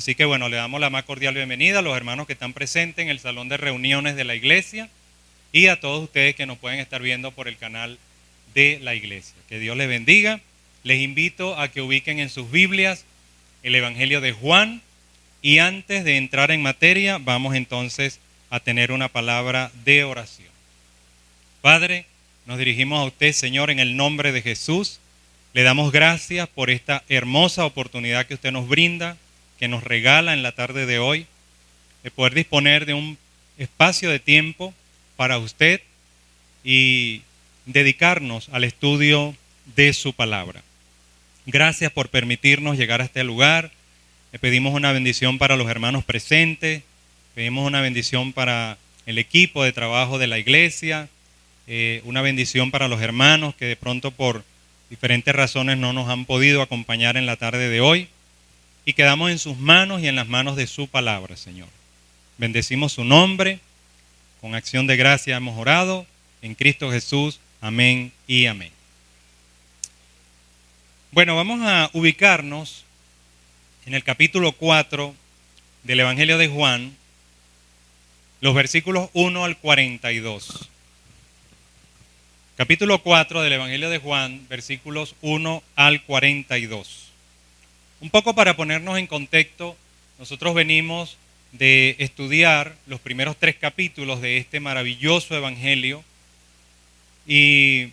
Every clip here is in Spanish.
Así que bueno, le damos la más cordial bienvenida a los hermanos que están presentes en el salón de reuniones de la iglesia y a todos ustedes que nos pueden estar viendo por el canal de la iglesia. Que Dios les bendiga. Les invito a que ubiquen en sus Biblias el Evangelio de Juan y antes de entrar en materia vamos entonces a tener una palabra de oración. Padre, nos dirigimos a usted, Señor, en el nombre de Jesús. Le damos gracias por esta hermosa oportunidad que usted nos brinda, que nos regala en la tarde de hoy, de poder disponer de un espacio de tiempo para usted y dedicarnos al estudio de su palabra. Gracias por permitirnos llegar a este lugar. Le pedimos una bendición para los hermanos presentes, pedimos una bendición para el equipo de trabajo de la iglesia, una bendición para los hermanos que de pronto por diferentes razones no nos han podido acompañar en la tarde de hoy. Y quedamos en sus manos y en las manos de su palabra, Señor. Bendecimos su nombre, con acción de gracia hemos orado, en Cristo Jesús, amén y amén. Bueno, vamos a ubicarnos en el capítulo 4 del Evangelio de Juan, los versículos 1 al 42. Capítulo 4 del Evangelio de Juan, versículos 1 al 42. Un poco para ponernos en contexto, nosotros venimos de estudiar los primeros 3 capítulos de este maravilloso Evangelio y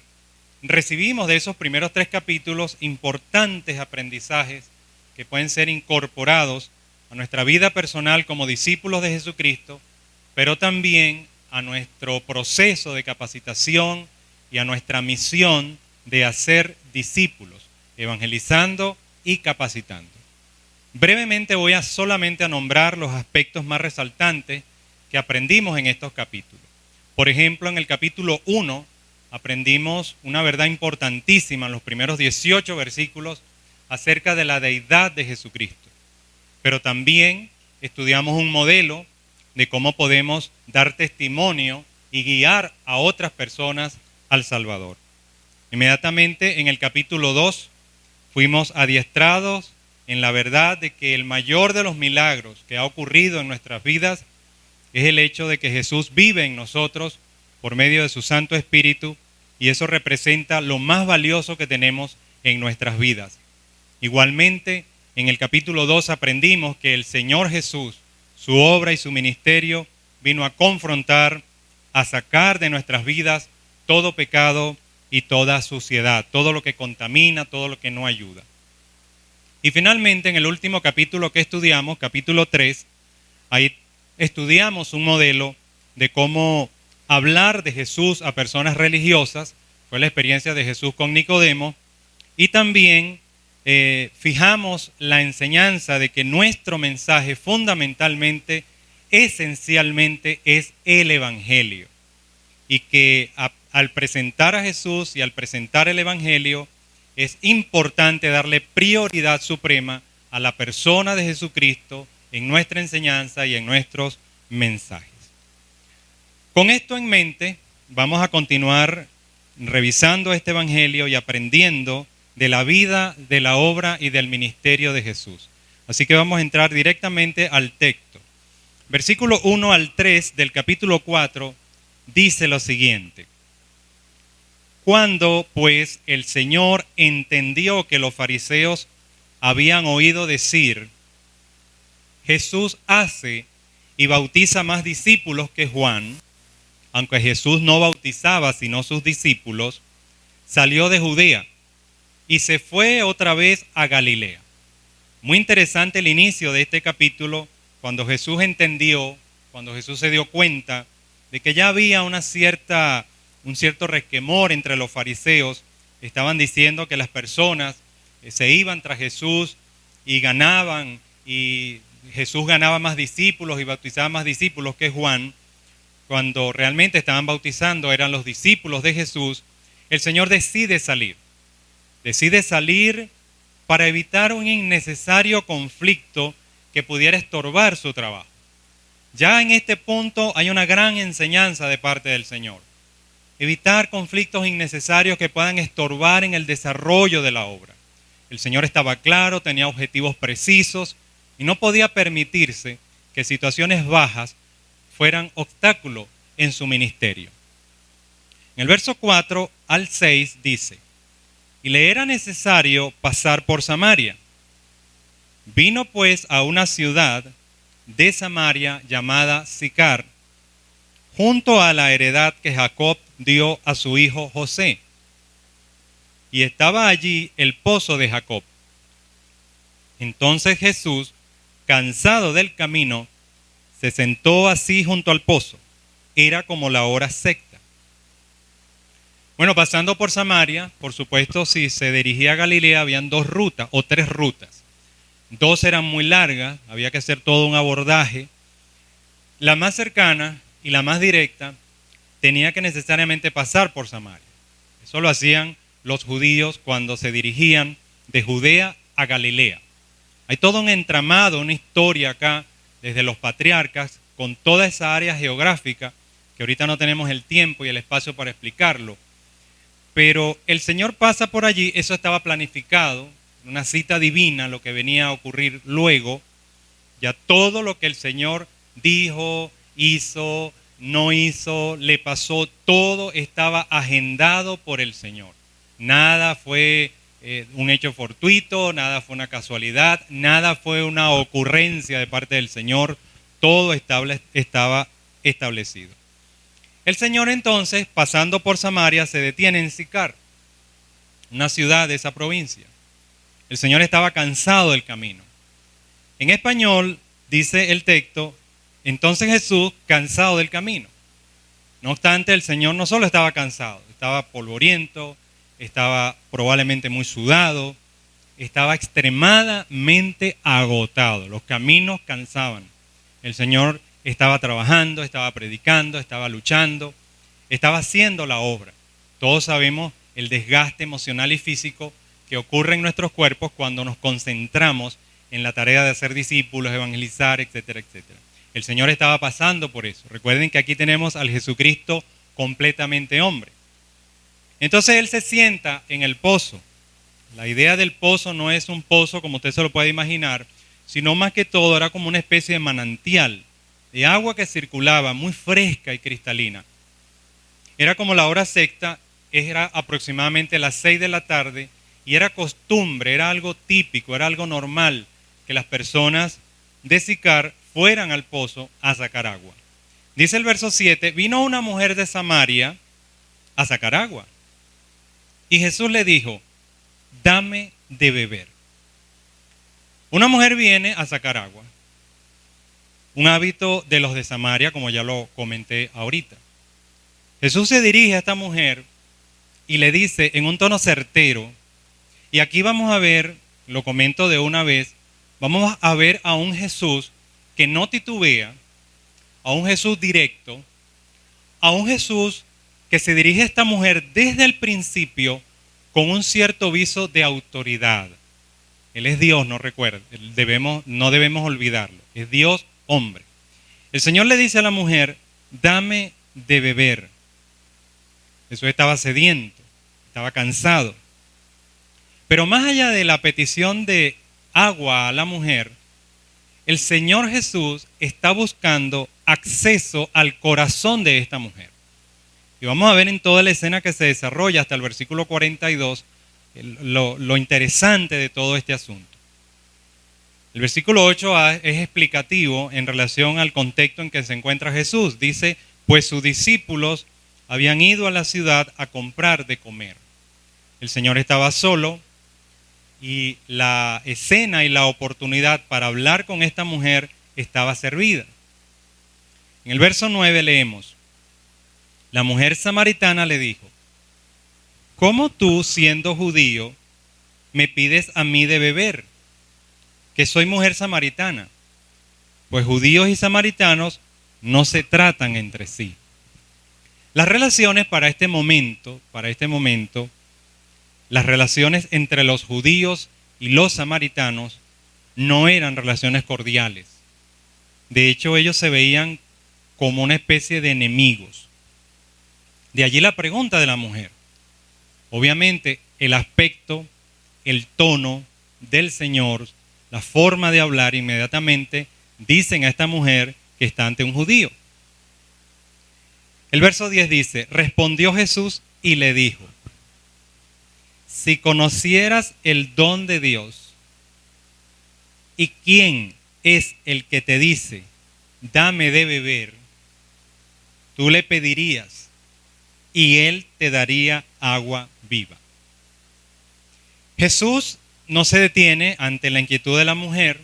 recibimos de esos primeros 3 capítulos importantes aprendizajes que pueden ser incorporados a nuestra vida personal como discípulos de Jesucristo, pero también a nuestro proceso de capacitación y a nuestra misión de hacer discípulos, evangelizando y capacitando. Brevemente voy a solamente a nombrar los aspectos más resaltantes que aprendimos en estos capítulos. Por ejemplo, en el capítulo 1 aprendimos una verdad importantísima en los primeros 18 versículos acerca de la deidad de Jesucristo. Pero también estudiamos un modelo de cómo podemos dar testimonio y guiar a otras personas al Salvador. Inmediatamente en el capítulo 2 fuimos adiestrados en la verdad de que el mayor de los milagros que ha ocurrido en nuestras vidas es el hecho de que Jesús vive en nosotros por medio de su Santo Espíritu y eso representa lo más valioso que tenemos en nuestras vidas. Igualmente, en el capítulo 2 aprendimos que el Señor Jesús, su obra y su ministerio vino a confrontar, a sacar de nuestras vidas todo pecado y toda suciedad, todo lo que contamina, todo lo que no ayuda. Y finalmente, en el último capítulo que estudiamos, capítulo 3, ahí estudiamos un modelo de cómo hablar de Jesús a personas religiosas, fue la experiencia de Jesús con Nicodemo, y también fijamos la enseñanza de que nuestro mensaje fundamentalmente, esencialmente, es el Evangelio. Y que al presentar a Jesús y al presentar el Evangelio, es importante darle prioridad suprema a la persona de Jesucristo en nuestra enseñanza y en nuestros mensajes. Con esto en mente, vamos a continuar revisando este Evangelio y aprendiendo de la vida, de la obra y del ministerio de Jesús. Así que vamos a entrar directamente al texto. Versículo 1 al 3 del capítulo 4 dice lo siguiente. Cuando pues el Señor entendió que los fariseos habían oído decir, Jesús hace y bautiza más discípulos que Juan, aunque Jesús no bautizaba sino sus discípulos, salió de Judea y se fue otra vez a Galilea. Muy interesante el inicio de este capítulo, cuando Jesús entendió, cuando Jesús se dio cuenta de que ya había un cierto resquemor entre los fariseos. Estaban diciendo que las personas se iban tras Jesús y ganaban, y Jesús ganaba más discípulos y bautizaba más discípulos que Juan, cuando realmente estaban bautizando eran los discípulos de Jesús. El Señor decide salir para evitar un innecesario conflicto que pudiera estorbar su trabajo. Ya en este punto hay una gran enseñanza de parte del Señor. Evitar conflictos innecesarios que puedan estorbar en el desarrollo de la obra. El Señor estaba claro, tenía objetivos precisos, y no podía permitirse que situaciones bajas fueran obstáculo en su ministerio. En el verso 4 al 6 dice, y le era necesario pasar por Samaria. Vino pues a una ciudad de Samaria llamada Sicar, junto a la heredad que Jacob dio a su hijo José. Y estaba allí el pozo de Jacob. Entonces Jesús, cansado del camino, se sentó así junto al pozo. Era como la hora sexta. Bueno, pasando por Samaria, por supuesto, si se dirigía a Galilea, habían dos rutas o tres rutas. Dos eran muy largas, había que hacer todo un abordaje. La más cercana y la más directa tenía que necesariamente pasar por Samaria. Eso lo hacían los judíos cuando se dirigían de Judea a Galilea. Hay todo un entramado, una historia acá, desde los patriarcas, con toda esa área geográfica, que ahorita no tenemos el tiempo y el espacio para explicarlo. Pero el Señor pasa por allí, eso estaba planificado, una cita divina, lo que venía a ocurrir luego. Ya todo lo que el Señor dijo, hizo, no hizo, le pasó, todo estaba agendado por el Señor. Nada fue un hecho fortuito, nada fue una casualidad, nada fue una ocurrencia de parte del Señor, todo estaba establecido. El Señor entonces, pasando por Samaria, se detiene en Sicar, una ciudad de esa provincia. El Señor estaba cansado del camino. En español dice el texto, entonces Jesús cansado del camino. No obstante, el Señor no solo estaba cansado, estaba polvoriento, estaba probablemente muy sudado, estaba extremadamente agotado. Los caminos cansaban. El Señor estaba trabajando, estaba predicando, estaba luchando, estaba haciendo la obra. Todos sabemos el desgaste emocional y físico que ocurre en nuestros cuerpos cuando nos concentramos en la tarea de hacer discípulos, evangelizar, etcétera, etcétera. El Señor estaba pasando por eso. Recuerden que aquí tenemos al Jesucristo completamente hombre. Entonces Él se sienta en el pozo. La idea del pozo no es un pozo como usted se lo puede imaginar, sino más que todo era como una especie de manantial de agua que circulaba muy fresca y cristalina. Era como la hora sexta, era aproximadamente las 6 de la tarde y era costumbre, era algo típico, era algo normal que las personas de Sicar fueran al pozo a sacar agua. Dice el verso 7, vino una mujer de Samaria a sacar agua. Y Jesús le dijo, dame de beber. Una mujer viene a sacar agua. Un hábito de los de Samaria, como ya lo comenté ahorita. Jesús se dirige a esta mujer y le dice en un tono certero, y aquí vamos a ver, lo comento de una vez, vamos a ver a un Jesús que no titubea, a un Jesús directo, a un Jesús que se dirige a esta mujer desde el principio con un cierto viso de autoridad. Él es Dios, no recuerden, no debemos olvidarlo, es Dios hombre. El Señor le dice a la mujer, dame de beber. Jesús estaba sediento, estaba cansado. Pero más allá de la petición de agua a la mujer, el Señor Jesús está buscando acceso al corazón de esta mujer. Y vamos a ver en toda la escena que se desarrolla hasta el versículo 42 lo interesante de todo este asunto. El versículo 8 es explicativo en relación al contexto en que se encuentra Jesús. Dice, pues sus discípulos habían ido a la ciudad a comprar de comer. El Señor estaba solo y la escena y la oportunidad para hablar con esta mujer estaba servida. En el verso 9 leemos, la mujer samaritana le dijo, ¿cómo tú, siendo judío, me pides a mí de beber, que soy mujer samaritana? Pues judíos y samaritanos no se tratan entre sí. Las relaciones para este momento, las relaciones entre los judíos y los samaritanos no eran relaciones cordiales. De hecho, ellos se veían como una especie de enemigos. De allí la pregunta de la mujer. Obviamente, el aspecto, el tono del Señor la forma de hablar, inmediatamente dicen a esta mujer que está ante un judío. El verso 10 dice, respondió Jesús y le dijo, si conocieras el don de Dios y quién es el que te dice, dame de beber, tú le pedirías y él te daría agua viva. Jesús no se detiene ante la inquietud de la mujer,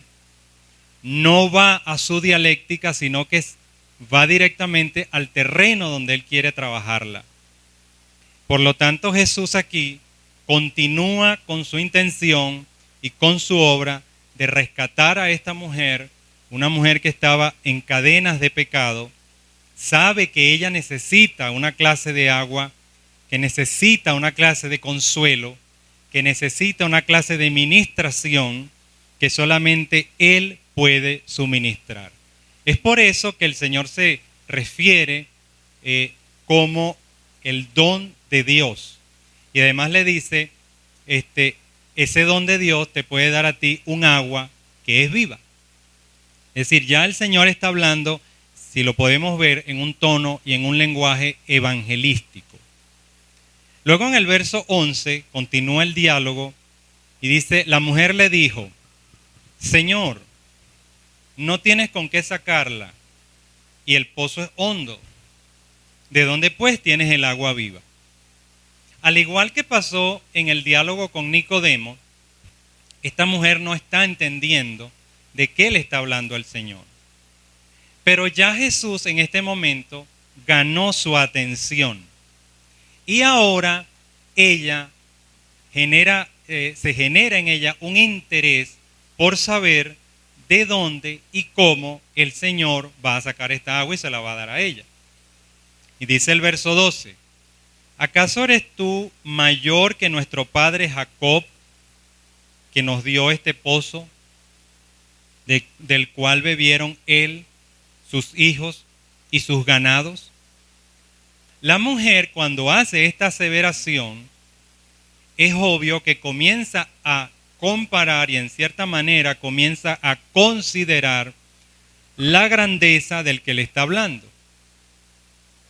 no va a su dialéctica, sino que va directamente al terreno donde él quiere trabajarla. Por lo tanto, Jesús aquí continúa con su intención y con su obra de rescatar a esta mujer, una mujer que estaba en cadenas de pecado, sabe que ella necesita una clase de agua, que necesita una clase de consuelo, que necesita una clase de ministración que solamente Él puede suministrar. Es por eso que el Señor se refiere como el don de Dios. Y además le dice, ese don de Dios te puede dar a ti un agua que es viva. Es decir, ya el Señor está hablando, si lo podemos ver, en un tono y en un lenguaje evangelístico. Luego en el verso 11 continúa el diálogo y dice, la mujer le dijo, Señor, no tienes con qué sacarla y el pozo es hondo. ¿De dónde pues tienes el agua viva? Al igual que pasó en el diálogo con Nicodemo, esta mujer no está entendiendo de qué le está hablando el Señor. Pero ya Jesús en este momento ganó su atención. Y ahora ella se genera en ella un interés por saber de dónde y cómo el Señor va a sacar esta agua y se la va a dar a ella. Y dice el verso 12, ¿acaso eres tú mayor que nuestro padre Jacob, que nos dio este pozo, del cual bebieron él, sus hijos y sus ganados? La mujer, cuando hace esta aseveración, es obvio que comienza a comparar y en cierta manera comienza a considerar la grandeza del que le está hablando.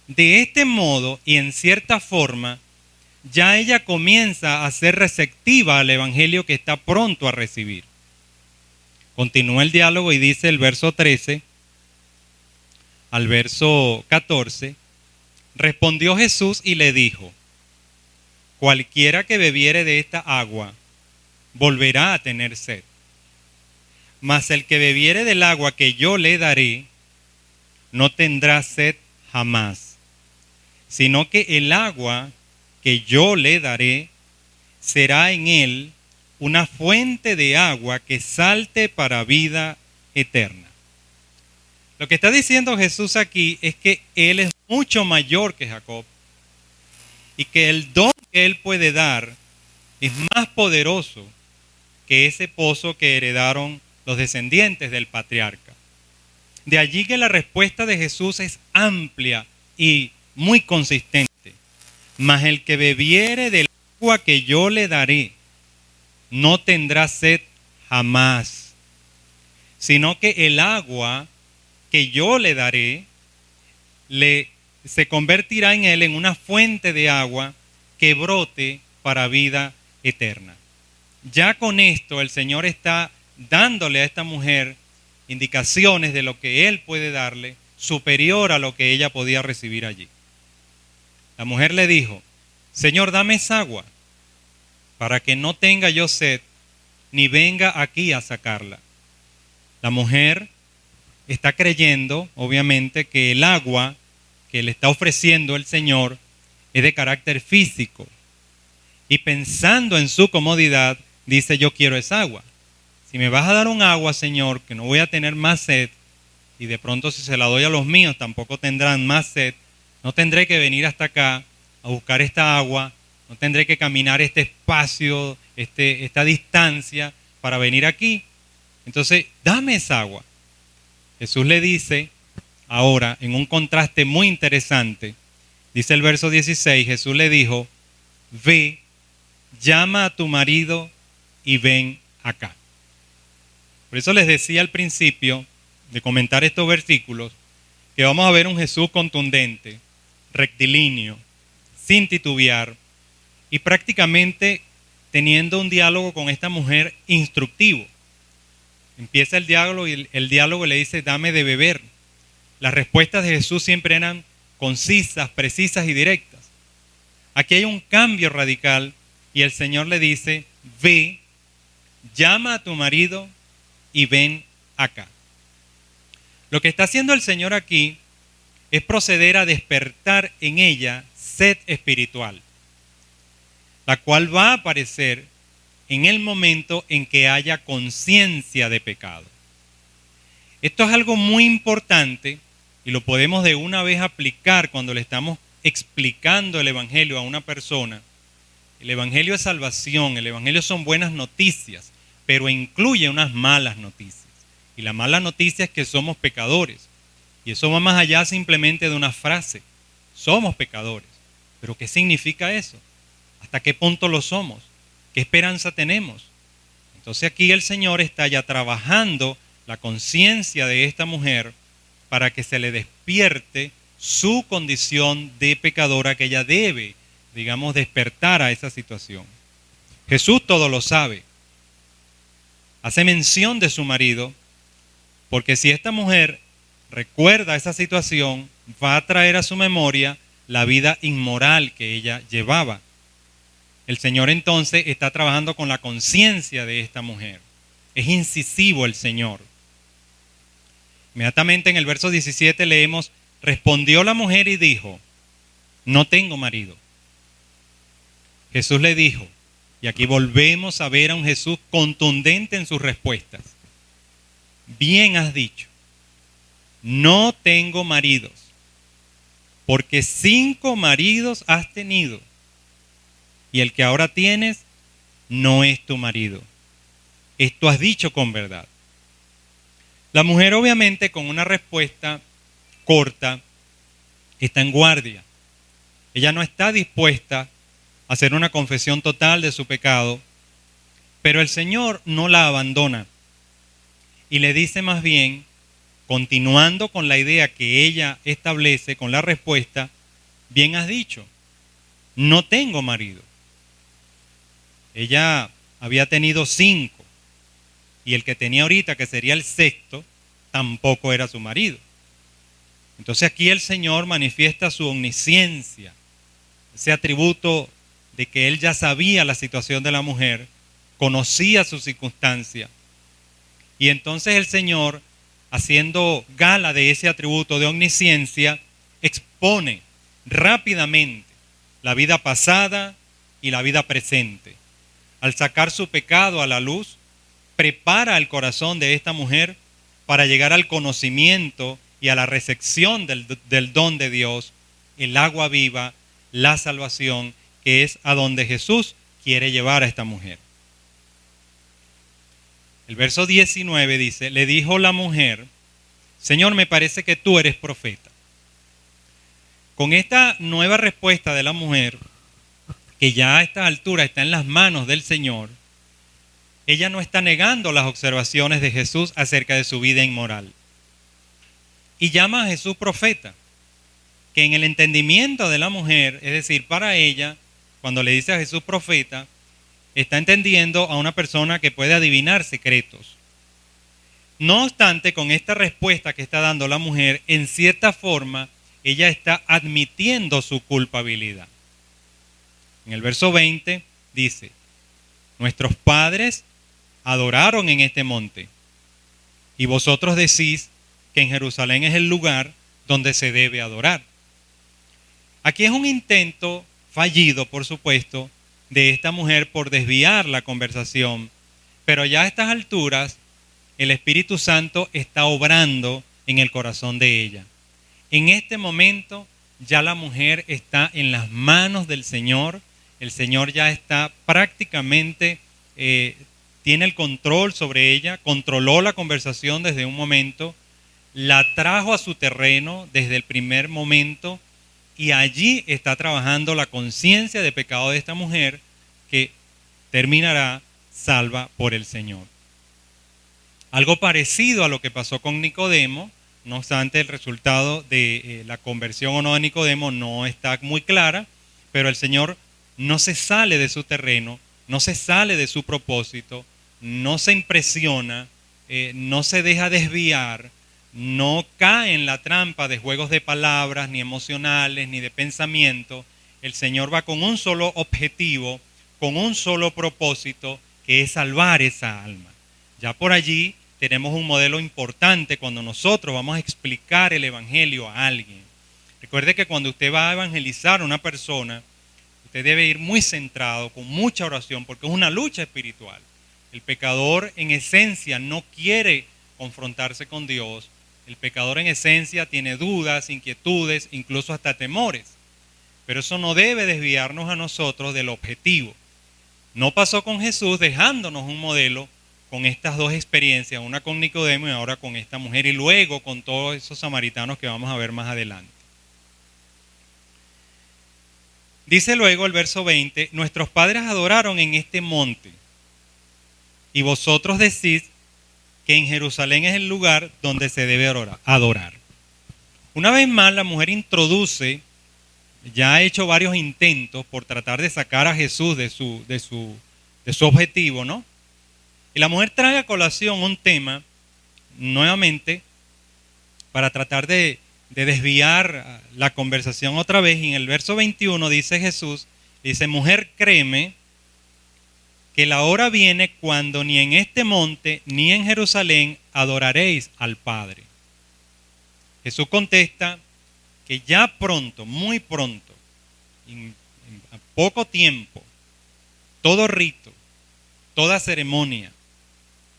De este modo y en cierta forma, ya ella comienza a ser receptiva al evangelio que está pronto a recibir. Continúa el diálogo y dice el verso 13 al verso 14, respondió Jesús y le dijo, cualquiera que bebiere de esta agua volverá a tener sed. Mas el que bebiere del agua que yo le daré, no tendrá sed jamás, sino que el agua que yo le daré será en él una fuente de agua que salte para vida eterna. Lo que está diciendo Jesús aquí es que Él es mucho mayor que Jacob y que el don que Él puede dar es más poderoso que ese pozo que heredaron los descendientes del patriarca. De allí que la respuesta de Jesús es amplia y muy consistente. Mas el que bebiere del agua que yo le daré, no tendrá sed jamás, sino que el agua que yo le daré se convertirá en él en una fuente de agua que brote para vida eterna. Ya con esto el Señor está dándole a esta mujer indicaciones de lo que Él puede darle superior a lo que ella podía recibir allí. La mujer le dijo, Señor, dame esa agua para que no tenga yo sed ni venga aquí a sacarla. La mujer está creyendo, obviamente, que el agua que le está ofreciendo el Señor es de carácter físico. Y pensando en su comodidad, dice, yo quiero esa agua. Si me vas a dar un agua, Señor, que no voy a tener más sed, y de pronto si se la doy a los míos tampoco tendrán más sed, no tendré que venir hasta acá a buscar esta agua, no tendré que caminar este espacio, esta distancia para venir aquí. Entonces, dame esa agua. Jesús le dice, ahora, en un contraste muy interesante, dice el verso 16, Jesús le dijo, ve, llama a tu marido y ven acá. Por eso les decía al principio de comentar estos versículos que vamos a ver un Jesús contundente, rectilíneo, sin titubear y prácticamente teniendo un diálogo con esta mujer instructivo. Empieza el diálogo y el diálogo le dice, dame de beber. Las respuestas de Jesús siempre eran concisas, precisas y directas. Aquí hay un cambio radical y el Señor le dice, ve, llama a tu marido y ven acá. Lo que está haciendo el Señor aquí es proceder a despertar en ella sed espiritual, la cual va a aparecer en el momento en que haya conciencia de pecado. Esto es algo muy importante y lo podemos de una vez aplicar cuando le estamos explicando el Evangelio a una persona. El Evangelio es salvación, el Evangelio son buenas noticias, pero incluye unas malas noticias. Y la mala noticia es que somos pecadores. Y eso va más allá simplemente de una frase. Somos pecadores. ¿Pero qué significa eso? ¿Hasta qué punto lo somos? ¿Qué esperanza tenemos? Entonces aquí el Señor está ya trabajando la conciencia de esta mujer para que se le despierte su condición de pecadora, que ella debe, digamos, despertar a esa situación. Jesús todo lo sabe. Hace mención de su marido, porque si esta mujer recuerda esa situación, va a traer a su memoria la vida inmoral que ella llevaba. El Señor entonces está trabajando con la conciencia de esta mujer. Es incisivo el Señor. Inmediatamente en el verso 17 leemos, respondió la mujer y dijo, no tengo marido. Jesús le dijo, y aquí volvemos a ver a un Jesús contundente en sus respuestas. Bien has dicho, no tengo maridos, porque 5 maridos has tenido, y el que ahora tienes no es tu marido. Esto has dicho con verdad. La mujer obviamente con una respuesta corta está en guardia. Ella no está dispuesta a hacer una confesión total de su pecado, pero el Señor no la abandona y le dice más bien, continuando con la idea que ella establece con la respuesta, bien has dicho, no tengo marido. Ella había tenido 5 y el que tenía ahorita, que sería el 6º, tampoco era su marido. Entonces aquí el Señor manifiesta su omnisciencia, ese atributo de que Él ya sabía la situación de la mujer, conocía su circunstancia. Y entonces el Señor, haciendo gala de ese atributo de omnisciencia, expone rápidamente la vida pasada y la vida presente. Al sacar su pecado a la luz, prepara el corazón de esta mujer para llegar al conocimiento y a la recepción del don de Dios, el agua viva, la salvación, que es a donde Jesús quiere llevar a esta mujer. El verso 19 dice, le dijo la mujer, Señor, me parece que tú eres profeta. Con esta nueva respuesta de la mujer, que ya a esta altura está en las manos del Señor, ella no está negando las observaciones de Jesús acerca de su vida inmoral. Y llama a Jesús profeta, que en el entendimiento de la mujer, es decir, para ella, cuando le dice a Jesús profeta, está entendiendo a una persona que puede adivinar secretos. No obstante, con esta respuesta que está dando la mujer, en cierta forma, ella está admitiendo su culpabilidad. En el verso 20 dice, nuestros padres adoraron en este monte, y vosotros decís que en Jerusalén es el lugar donde se debe adorar. Aquí es un intento fallido, por supuesto, de esta mujer por desviar la conversación, pero ya a estas alturas el Espíritu Santo está obrando en el corazón de ella. En este momento ya la mujer está en las manos del Señor, el Señor ya está prácticamente, tiene el control sobre ella, controló la conversación desde un momento, la trajo a su terreno desde el primer momento y allí está trabajando la conciencia de pecado de esta mujer que terminará salva por el Señor. Algo parecido a lo que pasó con Nicodemo, no obstante el resultado de la conversión o no de Nicodemo no está muy clara, pero el Señor no se sale de su terreno, no se sale de su propósito, no se impresiona, no se deja desviar, no cae en la trampa de juegos de palabras, ni emocionales, ni de pensamiento. El Señor va con un solo objetivo, con un solo propósito, que es salvar esa alma. Ya por allí tenemos un modelo importante cuando nosotros vamos a explicar el Evangelio a alguien. Recuerde que cuando usted va a evangelizar a una persona, usted debe ir muy centrado, con mucha oración, porque es una lucha espiritual. El pecador en esencia no quiere confrontarse con Dios. El pecador en esencia tiene dudas, inquietudes, incluso hasta temores. Pero eso no debe desviarnos a nosotros del objetivo. No pasó con Jesús dejándonos un modelo con estas dos experiencias, una con Nicodemo y ahora con esta mujer, y luego con todos esos samaritanos que vamos a ver más adelante. Dice luego el verso 20, nuestros padres adoraron en este monte, y vosotros decís que en Jerusalén es el lugar donde se debe adorar. Una vez más la mujer introduce, ya ha hecho varios intentos por tratar de sacar a Jesús de su objetivo, ¿no? Y la mujer trae a colación un tema, nuevamente, para tratar de desviar la conversación otra vez. Y en el verso 21 dice Jesús, dice, mujer, créeme que la hora viene cuando ni en este monte ni en Jerusalén adoraréis al Padre. Jesús contesta que ya pronto, muy pronto, en poco tiempo, todo rito, toda ceremonia,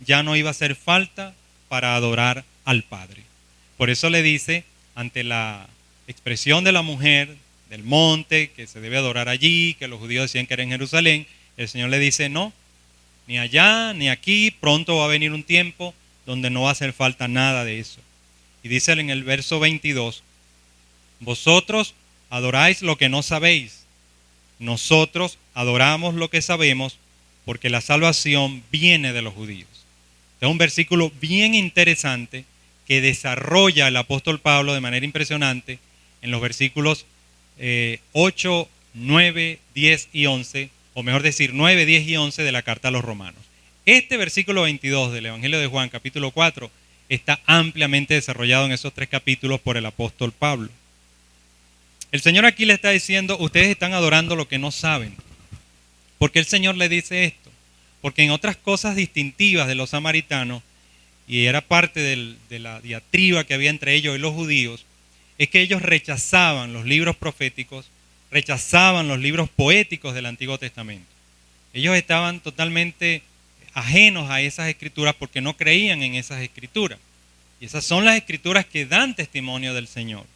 ya no iba a hacer falta para adorar al Padre. Por eso le dice, ante la expresión de la mujer del monte, que se debe adorar allí, que los judíos decían que era en Jerusalén, el Señor le dice, no, ni allá, ni aquí, pronto va a venir un tiempo donde no va a hacer falta nada de eso. Y dice en el verso 22, vosotros adoráis lo que no sabéis, nosotros adoramos lo que sabemos, porque la salvación viene de los judíos. Es un versículo bien interesante que desarrolla el apóstol Pablo de manera impresionante en los versículos 8, 9, 10 y 11, o mejor decir 9, 10 y 11 de la carta a los romanos. Este versículo 22 del Evangelio de Juan, capítulo 4, está ampliamente desarrollado en esos 3 capítulos por el apóstol Pablo. El Señor aquí le está diciendo, ustedes están adorando lo que no saben. ¿Por qué el Señor le dice esto? Porque en otras cosas distintivas de los samaritanos, y era parte de la diatriba que había entre ellos y los judíos, es que ellos rechazaban los libros proféticos, rechazaban los libros poéticos del Antiguo Testamento. Ellos estaban totalmente ajenos a esas escrituras porque no creían en esas escrituras. Y esas son las escrituras que dan testimonio del Señor.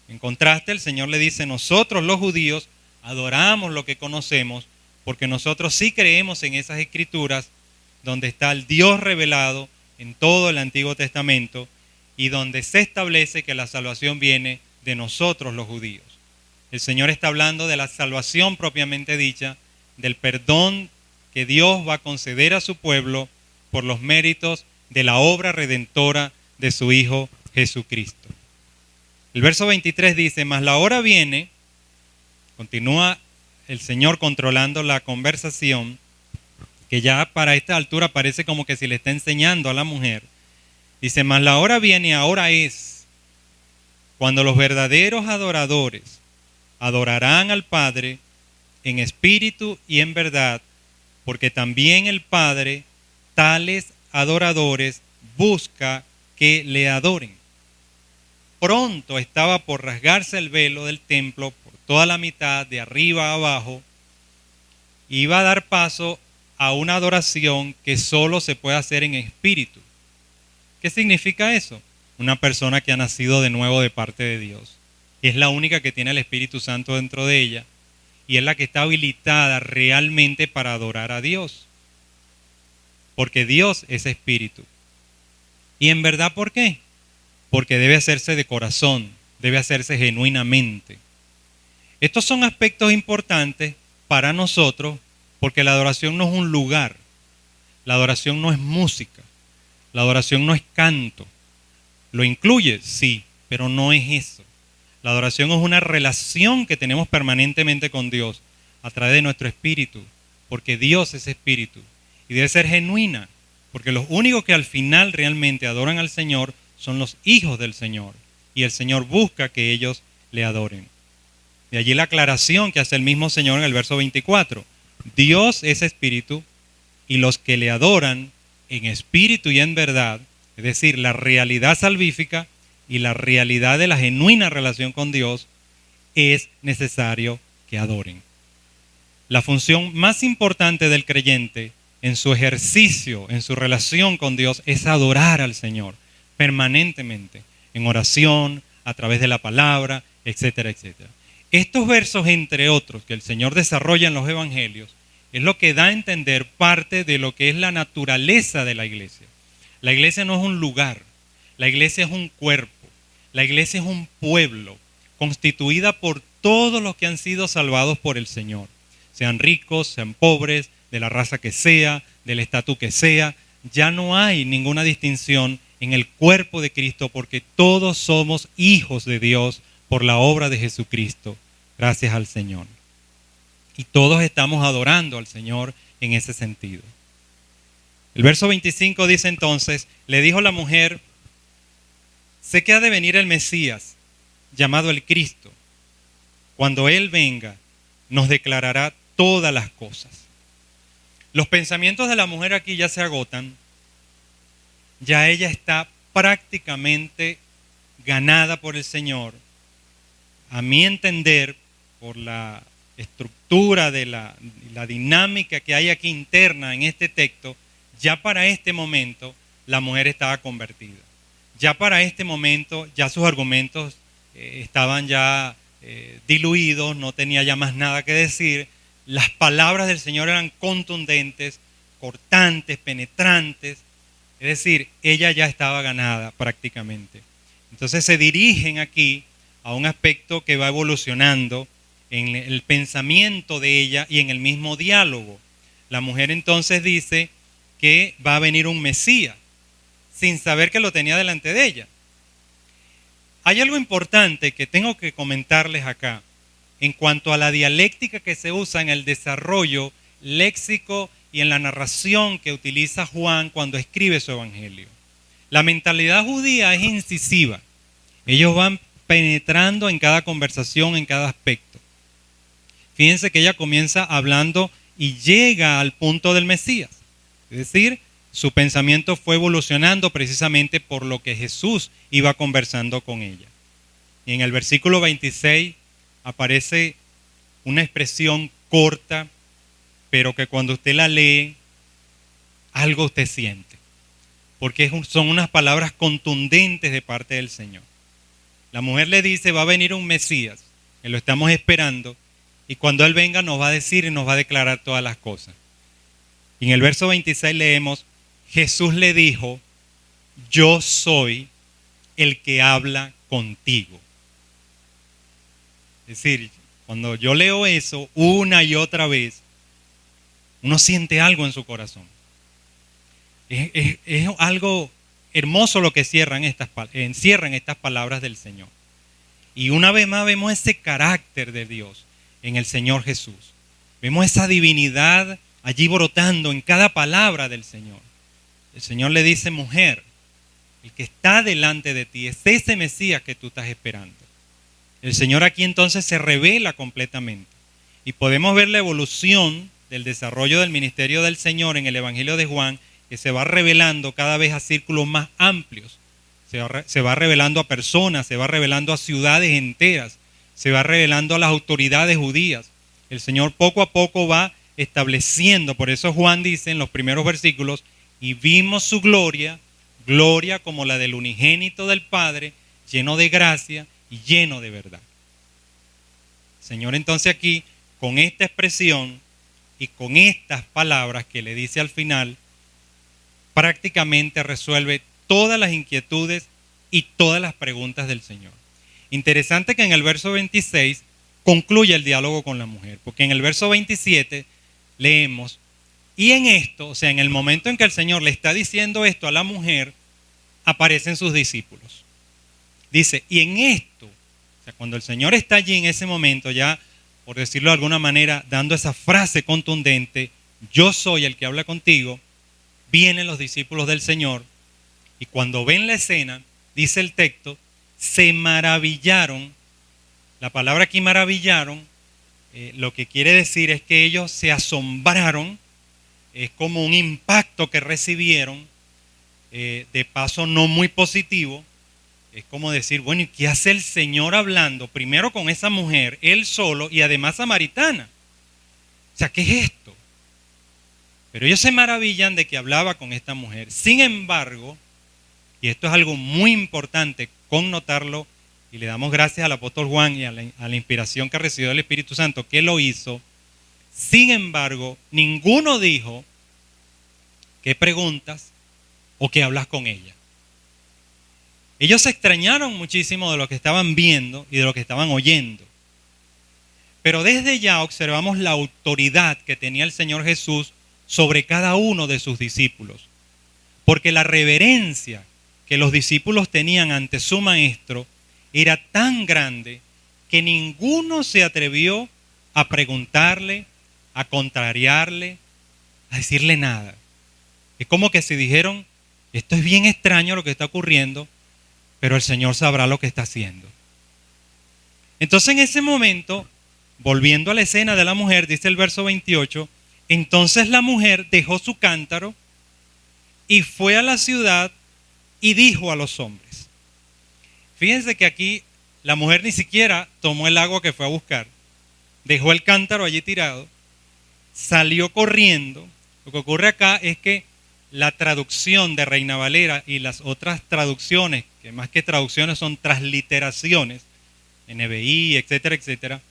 En contraste, el Señor le dice, nosotros los judíos adoramos lo que conocemos porque nosotros sí creemos en esas escrituras donde está el Dios revelado en todo el Antiguo Testamento y donde se establece que la salvación viene de nosotros los judíos. El Señor está hablando de la salvación propiamente dicha, del perdón que Dios va a conceder a su pueblo por los méritos de la obra redentora de su Hijo Jesucristo. El verso 23 dice, mas la hora viene, continúa el Señor controlando la conversación, que ya para esta altura parece como que si le está enseñando a la mujer. Dice, mas la hora viene y ahora es, cuando los verdaderos adoradores adorarán al Padre en espíritu y en verdad, porque también el Padre, tales adoradores, busca que le adoren. Pronto estaba por rasgarse el velo del templo por toda la mitad, de arriba a abajo, y iba a dar paso a una adoración que solo se puede hacer en espíritu. ¿Qué significa eso? Una persona que ha nacido de nuevo de parte de Dios. Es la única que tiene el Espíritu Santo dentro de ella y es la que está habilitada realmente para adorar a Dios. Porque Dios es espíritu. ¿Y en verdad por qué? Porque debe hacerse de corazón, debe hacerse genuinamente. Estos son aspectos importantes para nosotros porque la adoración no es un lugar, la adoración no es música, La adoración no es canto. ¿Lo incluye? Sí, pero no es eso. La adoración es una relación que tenemos permanentemente con Dios a través de nuestro espíritu, porque Dios es espíritu y debe ser genuina, porque los únicos que al final realmente adoran al Señor son los hijos del Señor, y el Señor busca que ellos le adoren. De allí la aclaración que hace el mismo Señor en el verso 24. Dios es espíritu, y los que le adoran en espíritu y en verdad, es decir, la realidad salvífica y la realidad de la genuina relación con Dios, es necesario que adoren. La función más importante del creyente en su ejercicio, en su relación con Dios, es adorar al Señor permanentemente, en oración, a través de la palabra, etcétera, etcétera. Estos versos, entre otros, que el Señor desarrolla en los evangelios, es lo que da a entender parte de lo que es la naturaleza de la iglesia. La iglesia no es un lugar, la iglesia es un cuerpo, la iglesia es un pueblo constituida por todos los que han sido salvados por el Señor. Sean ricos, sean pobres, de la raza que sea, del estatus que sea, ya no hay ninguna distinción en el cuerpo de Cristo porque todos somos hijos de Dios por la obra de Jesucristo, gracias al Señor. Y todos estamos adorando al Señor en ese sentido. El verso 25 dice entonces, le dijo la mujer, sé que ha de venir el Mesías, llamado el Cristo. Cuando Él venga, nos declarará todas las cosas. Los pensamientos de la mujer aquí ya se agotan. Ya ella está prácticamente ganada por el Señor. A mi entender, por la estructura de la dinámica que hay aquí interna en este texto, ya para este momento la mujer estaba convertida. Ya para este momento, ya sus argumentos estaban ya diluidos, no tenía ya más nada que decir. Las palabras del Señor eran contundentes, cortantes, penetrantes. Es decir, ella ya estaba ganada prácticamente. Entonces se dirigen aquí a un aspecto que va evolucionando en el pensamiento de ella y en el mismo diálogo. La mujer entonces dice que va a venir un Mesías, sin saber que lo tenía delante de ella. Hay algo importante que tengo que comentarles acá en cuanto a la dialéctica que se usa en el desarrollo léxico y en la narración que utiliza Juan cuando escribe su evangelio. La mentalidad judía es incisiva. Ellos van penetrando en cada conversación, en cada aspecto. Fíjense que ella comienza hablando y llega al punto del Mesías. Es decir, su pensamiento fue evolucionando precisamente por lo que Jesús iba conversando con ella. Y en el versículo 26 aparece una expresión corta, pero que cuando usted la lee, algo usted siente. Porque son unas palabras contundentes de parte del Señor. La mujer le dice, va a venir un Mesías, que lo estamos esperando, y cuando Él venga nos va a decir y nos va a declarar todas las cosas. Y en el verso 26 leemos, Jesús le dijo, yo soy el que habla contigo. Es decir, cuando yo leo eso una y otra vez, uno siente algo en su corazón. Es algo hermoso lo que encierran estas palabras del Señor. Y una vez más vemos ese carácter de Dios en el Señor Jesús. Vemos esa divinidad allí brotando en cada palabra del Señor. El Señor le dice, mujer, el que está delante de ti es ese Mesías que tú estás esperando. El Señor aquí entonces se revela completamente. Y podemos ver la evolución del desarrollo del ministerio del Señor en el Evangelio de Juan, que se va revelando cada vez a círculos más amplios. Se va revelando a personas, se va revelando a ciudades enteras, se va revelando a las autoridades judías. El Señor poco a poco va estableciendo, por eso Juan dice en los primeros versículos, y vimos su gloria, gloria como la del unigénito del Padre, lleno de gracia y lleno de verdad. El Señor entonces aquí, con esta expresión y con estas palabras que le dice al final, prácticamente resuelve todas las inquietudes y todas las preguntas del Señor. Interesante que en el verso 26 concluye el diálogo con la mujer, porque en el verso 27 leemos, Y en esto, o sea, en el momento en que el Señor le está diciendo esto a la mujer, aparecen sus discípulos. Dice, y en esto, o sea, cuando el Señor está allí en ese momento, ya, por decirlo de alguna manera, dando esa frase contundente, yo soy el que habla contigo, vienen los discípulos del Señor, y cuando ven la escena, dice el texto, se maravillaron. La palabra aquí maravillaron, lo que quiere decir es que ellos se asombraron, es como un impacto que recibieron, de paso no muy positivo. Es como decir, bueno, ¿y qué hace el Señor hablando primero con esa mujer, él solo y además samaritana? O sea, ¿qué es esto? Pero ellos se maravillan de que hablaba con esta mujer. Sin embargo, y esto es algo muy importante connotarlo, y le damos gracias al apóstol Juan y a la inspiración que recibió del Espíritu Santo que lo hizo. Sin embargo, ninguno dijo, ¿qué preguntas o qué hablas con ella? Ellos se extrañaron muchísimo de lo que estaban viendo y de lo que estaban oyendo. Pero desde ya observamos la autoridad que tenía el Señor Jesús sobre cada uno de sus discípulos. Porque la reverencia que los discípulos tenían ante su maestro era tan grande que ninguno se atrevió a preguntarle, a contrariarle, a decirle nada. Es como que si dijeron, esto es bien extraño lo que está ocurriendo, pero el Señor sabrá lo que está haciendo. Entonces en ese momento, volviendo a la escena de la mujer, dice el verso 28, entonces la mujer dejó su cántaro y fue a la ciudad y dijo a los hombres. Fíjense que aquí la mujer ni siquiera tomó el agua que fue a buscar, dejó el cántaro allí tirado, salió corriendo. Lo que ocurre acá es que la traducción de Reina Valera y las otras traducciones, que más que traducciones son transliteraciones, NBI, etcétera, etcétera,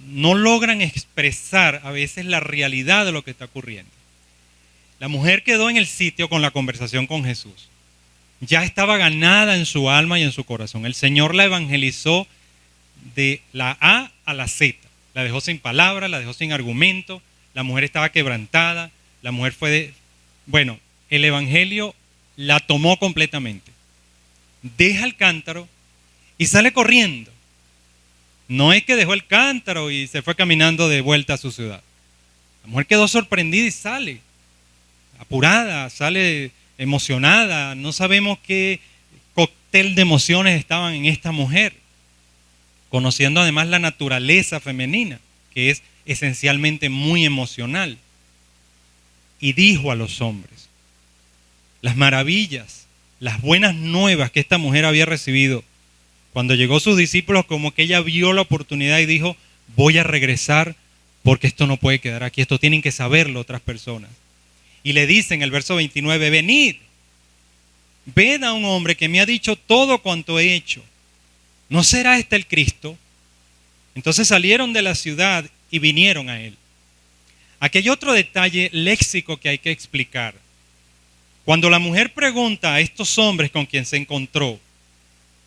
no logran expresar a veces la realidad de lo que está ocurriendo. La mujer quedó en el sitio con la conversación con Jesús. Ya estaba ganada en su alma y en su corazón. El Señor la evangelizó de la A a la Z. La dejó sin palabras, la dejó sin argumento. La mujer estaba quebrantada. La mujer bueno, el evangelio la tomó completamente. Deja el cántaro y sale corriendo. No es que dejó el cántaro y se fue caminando de vuelta a su ciudad. La mujer quedó sorprendida y sale, apurada, sale emocionada. No sabemos qué cóctel de emociones estaban en esta mujer, conociendo además la naturaleza femenina, que es esencialmente muy emocional. Y dijo a los hombres las maravillas, las buenas nuevas que esta mujer había recibido. Cuando llegó sus discípulos, como que ella vio la oportunidad y dijo, voy a regresar porque esto no puede quedar aquí, esto tienen que saberlo otras personas. Y le dice en el verso 29, venid, ved a un hombre que me ha dicho todo cuanto he hecho. ¿No será este el Cristo? Entonces salieron de la ciudad y vinieron a él. Aquí hay otro detalle léxico que hay que explicar. Cuando la mujer pregunta a estos hombres con quien se encontró,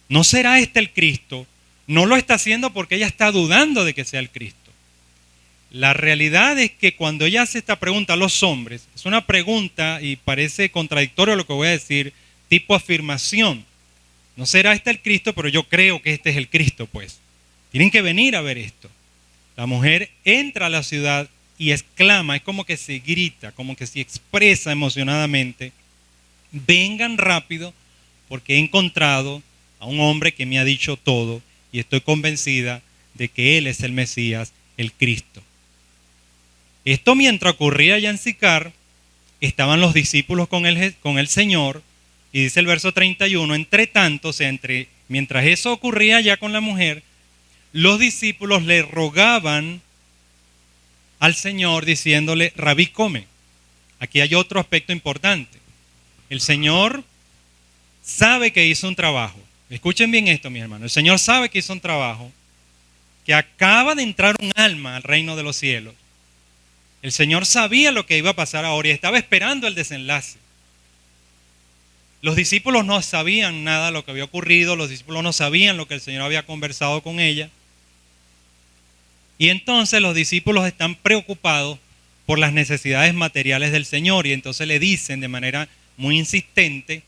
¿no será este el Cristo? No lo está haciendo porque ella está dudando de que sea el Cristo. La realidad es que cuando ella hace esta pregunta a los hombres, es una pregunta, y parece contradictorio lo que voy a decir, tipo afirmación. No será este el Cristo, pero yo creo que este es el Cristo, pues. Tienen que venir a ver esto. La mujer entra a la ciudad y exclama, es como que se grita, como que se expresa emocionadamente, vengan rápido porque he encontrado a un hombre que me ha dicho todo y estoy convencida de que él es el Mesías, el Cristo. Esto mientras ocurría allá en Sicar, estaban los discípulos con el Señor, y dice el verso 31, entre tanto, o sea, mientras eso ocurría allá con la mujer, los discípulos le rogaban al Señor diciéndole, Rabí, come. Aquí hay otro aspecto importante. El Señor sabe que hizo un trabajo. Escuchen bien esto, mis hermanos. El Señor sabe que hizo un trabajo, que acaba de entrar un alma al reino de los cielos. El Señor sabía lo que iba a pasar ahora y estaba esperando el desenlace. Los discípulos no sabían nada de lo que había ocurrido, los discípulos no sabían lo que el Señor había conversado con ella. Y entonces los discípulos están preocupados por las necesidades materiales del Señor. Y entonces le dicen de manera muy insistente,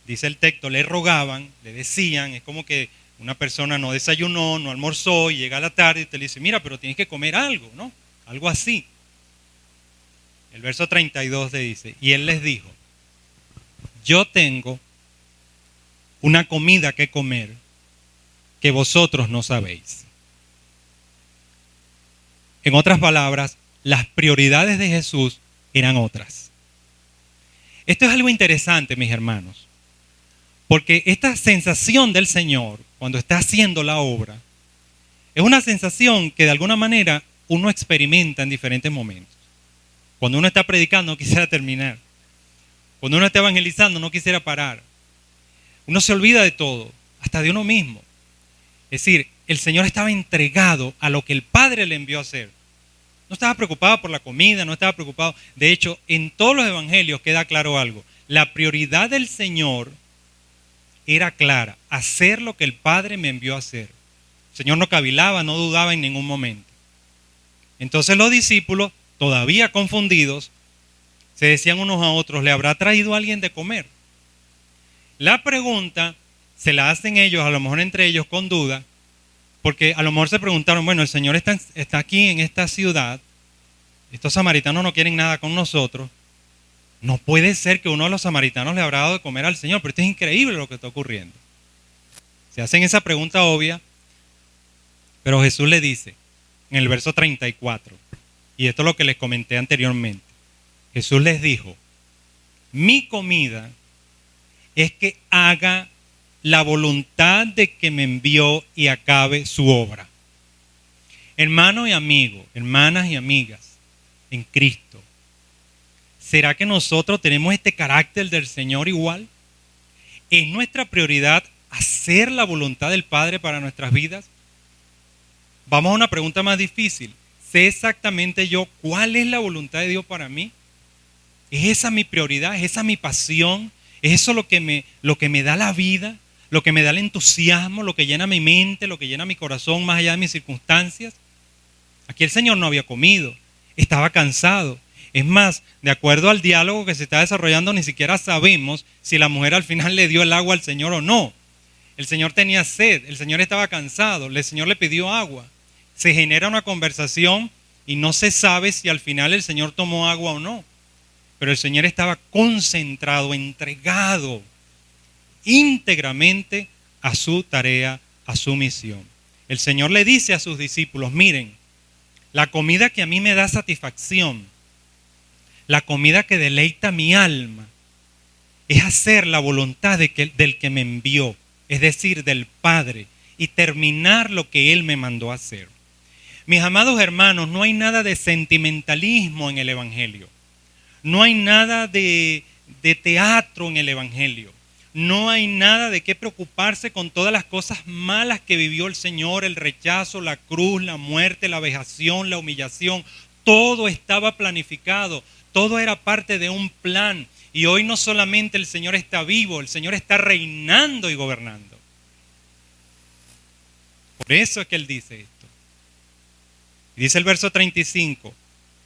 dice el texto, le rogaban, le decían, es como que una persona no desayunó, no almorzó y llega a la tarde y te le dice, mira, pero tienes que comer algo, ¿no? Algo así. El verso 32 le dice, y él les dijo, yo tengo una comida que comer que vosotros no sabéis. En otras palabras, las prioridades de Jesús eran otras. Esto es algo interesante, mis hermanos, porque esta sensación del Señor, cuando está haciendo la obra, es una sensación que de alguna manera uno experimenta en diferentes momentos. Cuando uno está predicando no quisiera terminar. Cuando uno está evangelizando no quisiera parar. Uno se olvida de todo, hasta de uno mismo. Es decir, el Señor estaba entregado a lo que el Padre le envió a hacer. No estaba preocupado por la comida, no estaba preocupado. De hecho, en todos los evangelios queda claro algo. La prioridad del Señor era clara, hacer lo que el Padre me envió a hacer. El Señor no cavilaba, no dudaba en ningún momento. Entonces los discípulos, todavía confundidos, se decían unos a otros, ¿le habrá traído alguien de comer? La pregunta se la hacen ellos, a lo mejor entre ellos con duda, porque a lo mejor se preguntaron, bueno, el Señor está aquí en esta ciudad, estos samaritanos no quieren nada con nosotros, no puede ser que uno de los samaritanos le habrá dado de comer al Señor, pero esto es increíble lo que está ocurriendo. Se hacen esa pregunta obvia, pero Jesús le dice en el verso 34, y esto es lo que les comenté anteriormente, Jesús les dijo, mi comida es que haga la voluntad de que me envió y acabe su obra. Hermano y amigo, hermanas y amigas en Cristo, ¿será que nosotros tenemos este carácter del Señor igual? ¿Es nuestra prioridad hacer la voluntad del Padre para nuestras vidas? Vamos a una pregunta más difícil. ¿Sé exactamente yo cuál es la voluntad de Dios para mí? ¿Es esa mi prioridad? ¿Es esa mi pasión? ¿Es eso lo que me da la vida? ¿Lo que me da el entusiasmo? ¿Lo que llena mi mente? ¿Lo que llena mi corazón más allá de mis circunstancias? Aquí el Señor no había comido. Estaba cansado. Es más, de acuerdo al diálogo que se está desarrollando, ni siquiera sabemos si la mujer al final le dio el agua al Señor o no. El Señor tenía sed, el Señor estaba cansado, el Señor le pidió agua. Se genera una conversación y no se sabe si al final el Señor tomó agua o no. Pero el Señor estaba concentrado, entregado íntegramente a su tarea, a su misión. El Señor le dice a sus discípulos, miren, la comida que a mí me da satisfacción, la comida que deleita mi alma, es hacer la voluntad del que me envió, es decir, del Padre, y terminar lo que Él me mandó a hacer. Mis amados hermanos, no hay nada de sentimentalismo en el Evangelio. No hay nada de teatro en el Evangelio. No hay nada de qué preocuparse con todas las cosas malas que vivió el Señor, el rechazo, la cruz, la muerte, la vejación, la humillación. Todo estaba planificado, todo era parte de un plan. Y hoy no solamente el Señor está vivo, el Señor está reinando y gobernando. Por eso es que Él dice esto. Dice el verso 35,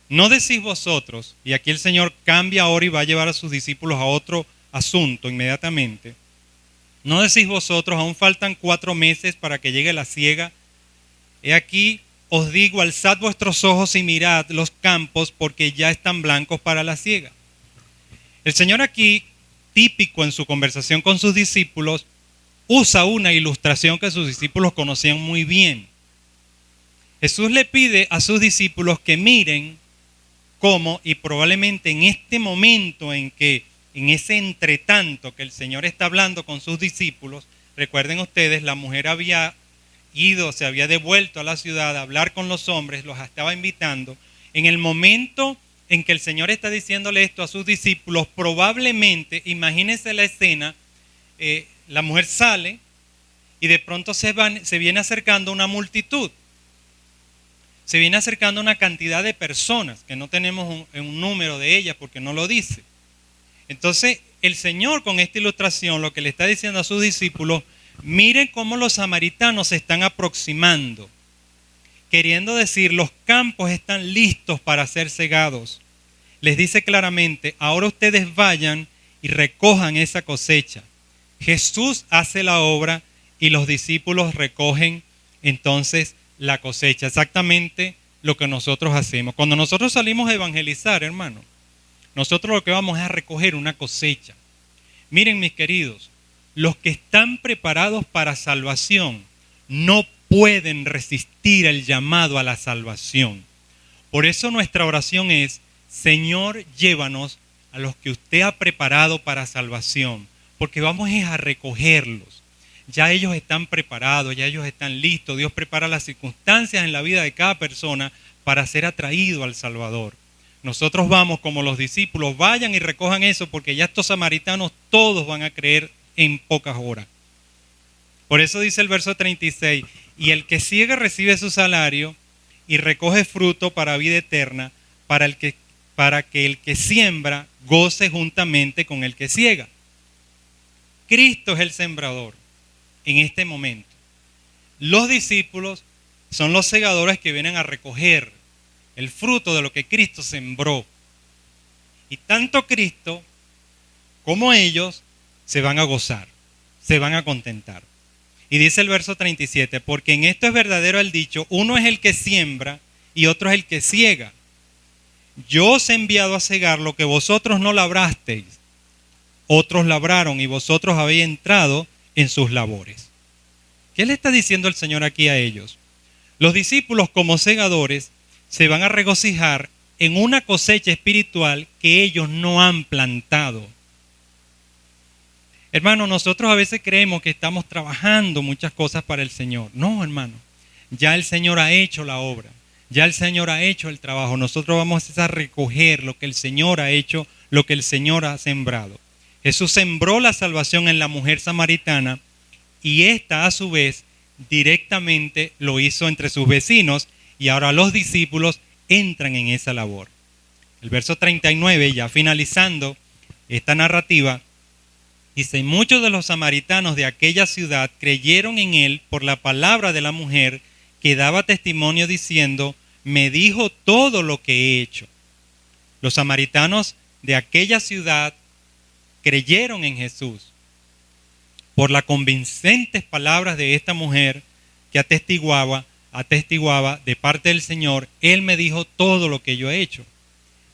no decís vosotros, y aquí el Señor cambia ahora y va a llevar a sus discípulos a otro asunto inmediatamente. No decís vosotros, aún faltan 4 meses para que llegue la siega. He aquí, os digo, alzad vuestros ojos y mirad los campos, porque ya están blancos para la siega. El Señor aquí, típico en su conversación con sus discípulos, usa una ilustración que sus discípulos conocían muy bien. Jesús le pide a sus discípulos que miren cómo, y probablemente en este momento en ese entretanto que el Señor está hablando con sus discípulos, recuerden ustedes, la mujer había ido, se había devuelto a la ciudad a hablar con los hombres, los estaba invitando. En el momento en que el Señor está diciéndole esto a sus discípulos, probablemente, imagínense la escena, la mujer sale y de pronto se viene acercando una multitud. Se viene acercando una cantidad de personas, que no tenemos un número de ellas porque no lo dice. Entonces, el Señor con esta ilustración lo que le está diciendo a sus discípulos, miren cómo los samaritanos se están aproximando. queriendo decir, los campos están listos para ser segados. Les dice claramente, ahora ustedes vayan y recojan esa cosecha. Jesús hace la obra y los discípulos recogen entonces la cosecha. Exactamente lo que nosotros hacemos. Cuando nosotros salimos a evangelizar, hermano, nosotros lo que vamos es a recoger una cosecha. Miren, mis queridos, los que están preparados para salvación no pueden resistir el llamado a la salvación. Por eso nuestra oración es, Señor, llévanos a los que usted ha preparado para salvación, porque vamos a recogerlos. Ya ellos están preparados, ya ellos están listos. Dios prepara las circunstancias en la vida de cada persona para ser atraído al Salvador. Nosotros vamos como los discípulos, vayan y recojan eso, porque ya estos samaritanos todos van a creer en pocas horas. Por eso dice el verso 36, y el que siega recibe su salario y recoge fruto para vida eterna, para que el que siembra goce juntamente con el que siega. Cristo es el sembrador en este momento. Los discípulos son los segadores que vienen a recoger el fruto de lo que Cristo sembró. Y tanto Cristo como ellos se van a gozar, se van a contentar. Y dice el verso 37, porque en esto es verdadero el dicho, uno es el que siembra y otro es el que siega. Yo os he enviado a segar lo que vosotros no labrasteis. Otros labraron y vosotros habéis entrado en sus labores. ¿Qué le está diciendo el Señor aquí a ellos? Los discípulos como segadores se van a regocijar en una cosecha espiritual que ellos no han plantado. Hermano, nosotros a veces creemos que estamos trabajando muchas cosas para el Señor. No, hermano, ya el Señor ha hecho la obra, ya el Señor ha hecho el trabajo. Nosotros vamos a recoger lo que el Señor ha hecho, lo que el Señor ha sembrado. Jesús sembró la salvación en la mujer samaritana y esta a su vez directamente lo hizo entre sus vecinos y ahora los discípulos entran en esa labor. El verso 39, ya finalizando esta narrativa, dice, muchos de los samaritanos de aquella ciudad creyeron en él por la palabra de la mujer que daba testimonio diciendo, me dijo todo lo que he hecho. Los samaritanos de aquella ciudad creyeron en Jesús por las convincentes palabras de esta mujer que atestiguaba de parte del Señor, Él me dijo todo lo que yo he hecho.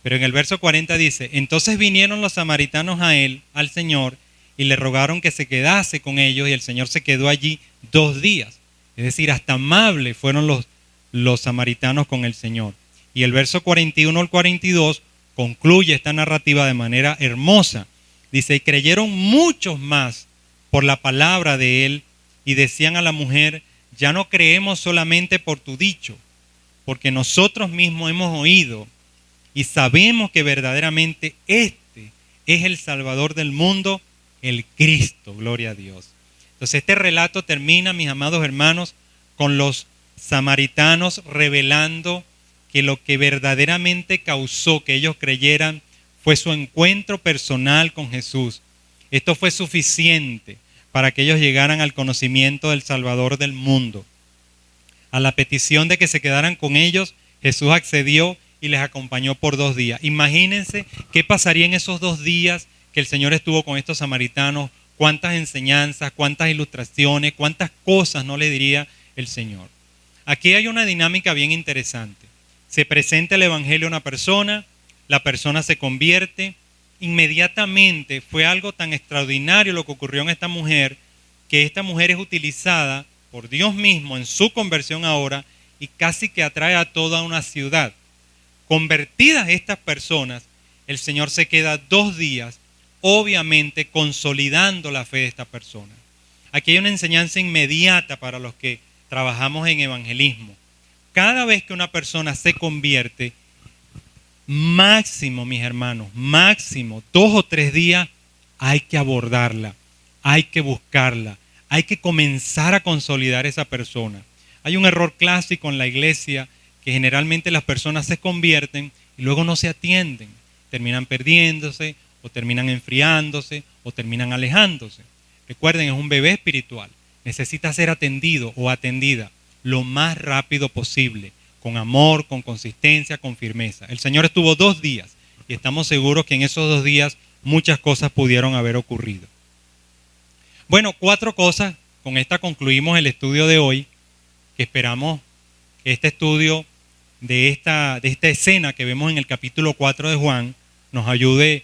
Pero en el verso 40 dice, entonces vinieron los samaritanos a él, al Señor, y le rogaron que se quedase con ellos, y el Señor se quedó allí 2 días. Es decir, hasta amables fueron los samaritanos con el Señor. Y el verso 41 al 42 concluye esta narrativa de manera hermosa. Dice, y creyeron muchos más por la palabra de él, y decían a la mujer, ya no creemos solamente por tu dicho, porque nosotros mismos hemos oído y sabemos que verdaderamente este es el Salvador del mundo, el Cristo, gloria a Dios. Entonces este relato termina, mis amados hermanos, con los samaritanos revelando que lo que verdaderamente causó que ellos creyeran fue su encuentro personal con Jesús. Esto fue suficiente para que ellos llegaran al conocimiento del Salvador del mundo. A la petición de que se quedaran con ellos, Jesús accedió y les acompañó por 2 días. Imagínense qué pasaría en esos 2 días que el Señor estuvo con estos samaritanos, cuántas enseñanzas, cuántas ilustraciones, cuántas cosas no le diría el Señor. Aquí hay una dinámica bien interesante. Se presenta el Evangelio a una persona, la persona se convierte. Inmediatamente fue algo tan extraordinario lo que ocurrió en esta mujer, que esta mujer es utilizada por Dios mismo en su conversión ahora y casi que atrae a toda una ciudad. Convertidas estas personas, el Señor se queda 2 días, obviamente consolidando la fe de esta persona. Aquí hay una enseñanza inmediata para los que trabajamos en evangelismo. Cada vez que una persona se convierte, máximo, mis hermanos, máximo 2 o 3 días hay que abordarla, hay que buscarla, hay que comenzar a consolidar esa persona. Hay un error clásico en la iglesia que generalmente las personas se convierten y luego no se atienden, terminan perdiéndose o terminan enfriándose o terminan alejándose. Recuerden, es un bebé espiritual, necesita ser atendido o atendida. lo más rápido posible, con amor, con consistencia, con firmeza. El Señor estuvo 2 días y estamos seguros que en esos 2 días muchas cosas pudieron haber ocurrido. Bueno, 4 cosas. Con esta concluimos el estudio de hoy, que esperamos que este estudio de esta escena que vemos en el capítulo 4 de Juan nos ayude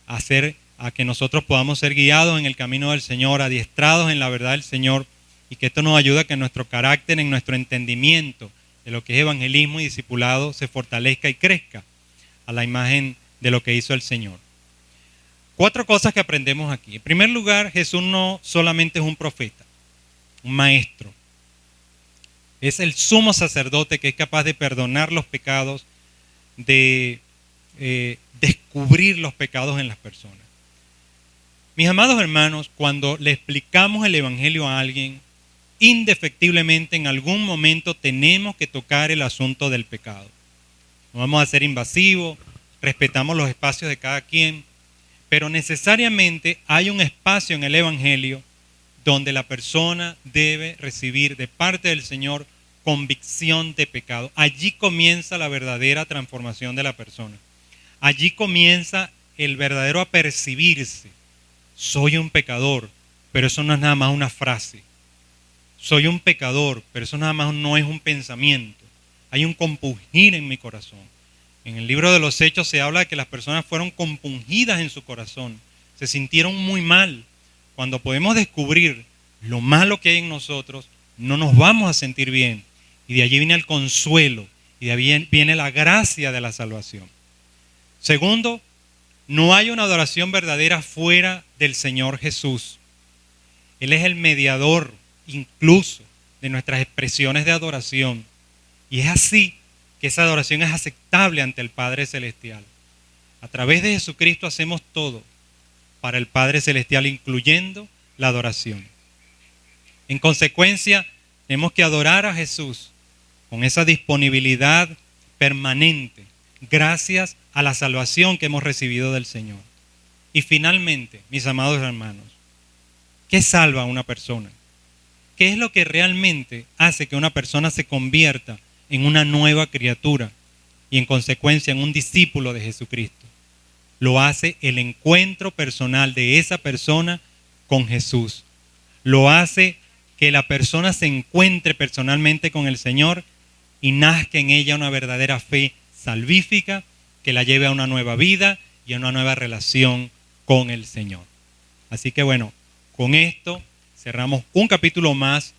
a que nosotros podamos ser guiados en el camino del Señor, adiestrados en la verdad del Señor, y que esto nos ayude a que nuestro carácter, en nuestro entendimiento de lo que es evangelismo y discipulado se fortalezca y crezca a la imagen de lo que hizo el Señor. 4 cosas que aprendemos aquí. En primer lugar, Jesús no solamente es un profeta, un maestro. Es el sumo sacerdote que es capaz de perdonar los pecados, de descubrir los pecados en las personas. Mis amados hermanos, cuando le explicamos el evangelio a alguien, indefectiblemente en algún momento tenemos que tocar el asunto del pecado. No vamos a ser invasivos, respetamos los espacios de cada quien, pero necesariamente hay un espacio en el evangelio donde la persona debe recibir de parte del Señor convicción de pecado. Allí comienza la verdadera transformación de la persona. Allí comienza el verdadero apercibirse. Soy un pecador, pero eso no es nada más una frase. Soy un pecador, pero eso nada más no es un pensamiento. Hay un compungir en mi corazón. En el libro de los Hechos se habla de que las personas fueron compungidas en su corazón. Se sintieron muy mal. Cuando podemos descubrir lo malo que hay en nosotros, no nos vamos a sentir bien. Y de allí viene el consuelo. Y de ahí viene la gracia de la salvación. Segundo, no hay una adoración verdadera fuera del Señor Jesús. Él es el mediador incluso de nuestras expresiones de adoración. Y es así que esa adoración es aceptable ante el Padre Celestial. A través de Jesucristo hacemos todo para el Padre Celestial, incluyendo la adoración. En consecuencia, tenemos que adorar a Jesús con esa disponibilidad permanente, gracias a la salvación que hemos recibido del Señor. Y finalmente, mis amados hermanos, ¿qué salva a una persona? ¿Qué es lo que realmente hace que una persona se convierta en una nueva criatura y en consecuencia en un discípulo de Jesucristo? Lo hace el encuentro personal de esa persona con Jesús. Lo hace que la persona se encuentre personalmente con el Señor y nazca en ella una verdadera fe salvífica que la lleve a una nueva vida y a una nueva relación con el Señor. Así que bueno, con esto cerramos un capítulo más,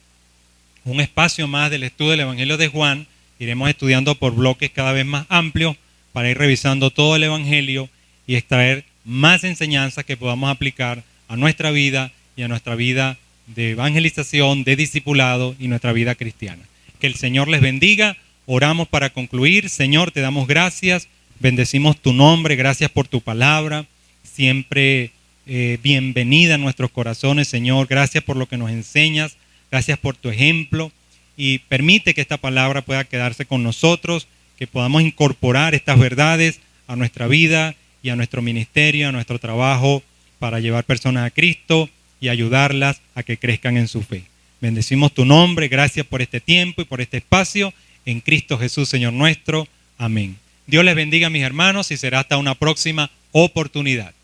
un espacio más del estudio del Evangelio de Juan. Iremos estudiando por bloques cada vez más amplios para ir revisando todo el Evangelio y extraer más enseñanzas que podamos aplicar a nuestra vida y a nuestra vida de evangelización, de discipulado y nuestra vida cristiana. Que el Señor les bendiga. Oramos para concluir. Señor, te damos gracias, bendecimos tu nombre, gracias por tu palabra, siempre bienvenida a nuestros corazones, Señor. Gracias por lo que nos enseñas, gracias por tu ejemplo y permite que esta palabra pueda quedarse con nosotros, que podamos incorporar estas verdades a nuestra vida y a nuestro ministerio, a nuestro trabajo para llevar personas a Cristo y ayudarlas a que crezcan en su fe. Bendecimos tu nombre, gracias por este tiempo y por este espacio, en Cristo Jesús, Señor nuestro. Amén. Dios les bendiga, mis hermanos, y será hasta una próxima oportunidad.